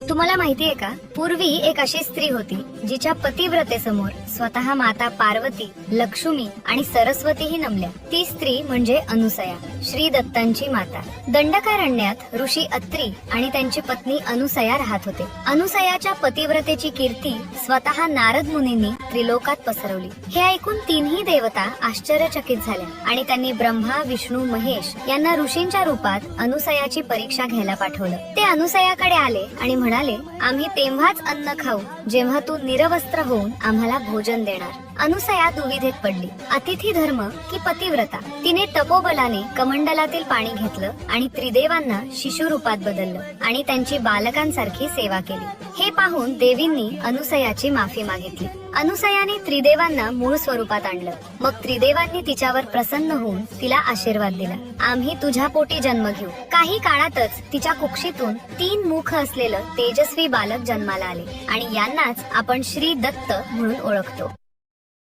तुम्हाला माहितीये का, पूर्वी एक अशी स्त्री होती जिच्या पतिव्रतेसमोर स्वतः माता पार्वती, लक्ष्मी आणि सरस्वतीही नमल्या. ती स्त्री म्हणजे अनुसया, श्री दत्तांची माता. दंडकारण्यात ऋषी अत्री आणि त्यांची पत्नी अनुसया राहत होते. अनुसयाच्या पतिव्रतेची कीर्ती स्वतः नारद मुनींनी त्रिलोकात पसरवली. हे ऐकून तीनही देवता आश्चर्यचकित झाल्या आणि त्यांनी ब्रह्मा, विष्णू, महेश यांना ऋषींच्या रूपात अनुसयाची परीक्षा घ्यायला पाठवलं. ते अनुसयाकडे आले आणि म्हणाले, आम्ही तेव्हाच अन्न खाऊ जेव्हा तू निरवस्त्र होऊन आम्हाला भोजन देणार. अनुसया दुविधेत पडली, अतिथी धर्म की पतिव्रता. तिने तपोबलाने कमंडलातील पाणी घेतलं आणि त्रिदेवांना शिशु रूपात बदललं आणि त्यांची बालकांसारखी सेवा केली. हे पाहून देवींनी अनुसयाची माफी मागितली. अनुसयाने त्रिदेवांना मूळ स्वरूपात आणलं. मग त्रिदेवांनी तिच्यावर प्रसन्न होऊन तिला आशीर्वाद दिला, आम्ही तुझ्या पोटी जन्म घेऊ. काही काळातच तिच्या कुक्षीतून 3 मुख असलेलं तेजस्वी बालक जन्माला आले आणि यांनाच आपण श्री दत्त म्हणून ओळखतो.